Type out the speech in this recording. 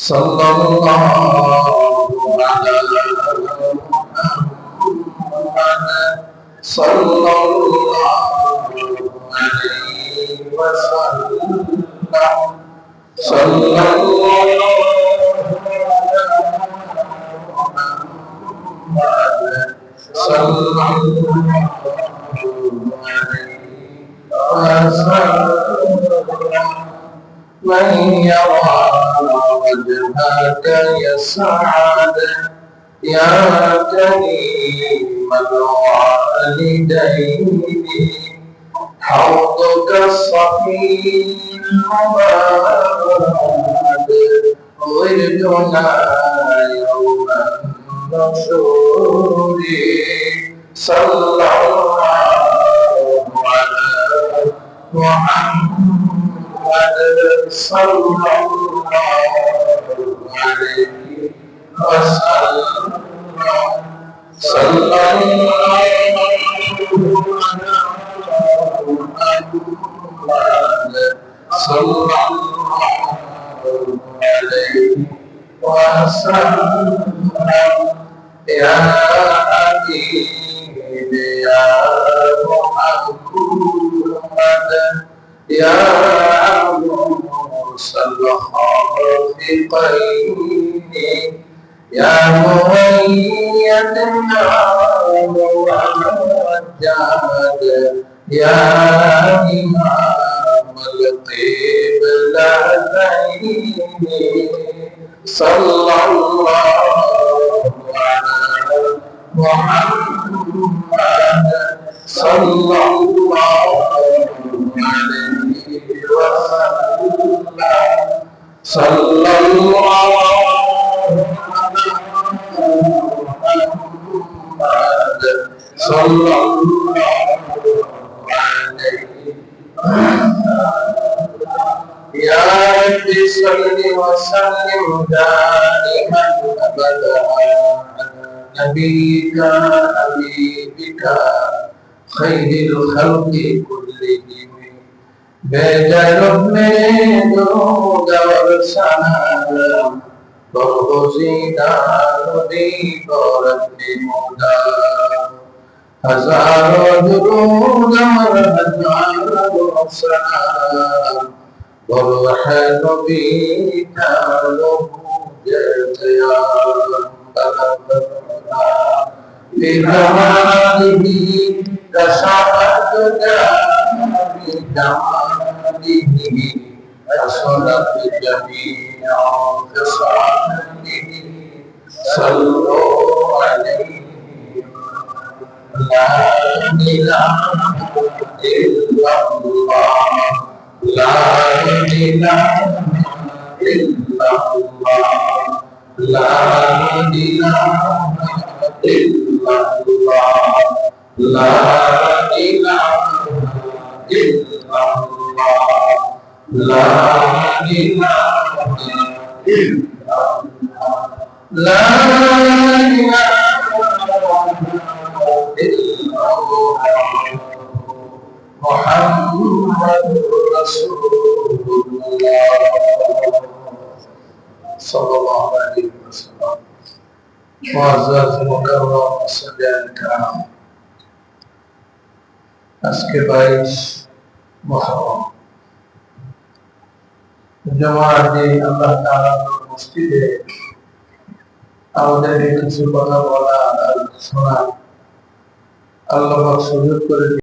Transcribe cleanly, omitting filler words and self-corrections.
সাল্লাল্লাহু আলা মুহাম্মাদ সাল্লাল্লাহু আলাইহি ওয়াসাল্লাম من يرى وجهك يسعد يا كريم الوالدين حوضك الصفي المبارك وردنا يوم النشور صلى الله على محمد صلى الله عليه وسلم صلى الله على محمد صلى الله عليه وسلم يا حبيب يا محمد يا موسى الخافقين يا مؤيدنا ومجد يا إمام القبلتين صلى الله على محمد صلى الله عليه وسلم صلى الله محمد صلى الله عليه يا رب صل وسلم دائما ابدا على نبيك حبيبك خير الخلق كلهم बेजर में दूध और सलाम बरगुज़ीदा नबी और अपने मौला हजारों दुरूद और हजारों सलाम बरह नबी तारो जया बिरहानी कशात بجماله حصلت جميع خصاله صلوا عليه لا إله إلا الله لا إله إلا الله لا إله إلا الله لا إله إلا الله لا إله إلا الله لا إله إلا الله محمد رسول الله صلى الله عليه وسلم معزز مكرم صديق الكرام আজকে 22 মুহররম জমাতে আল্লাহ তাআলার মসজিদে আমাদের কিছু কথা বলা আর শোনা আল্লাহ পাক সুযোগ করে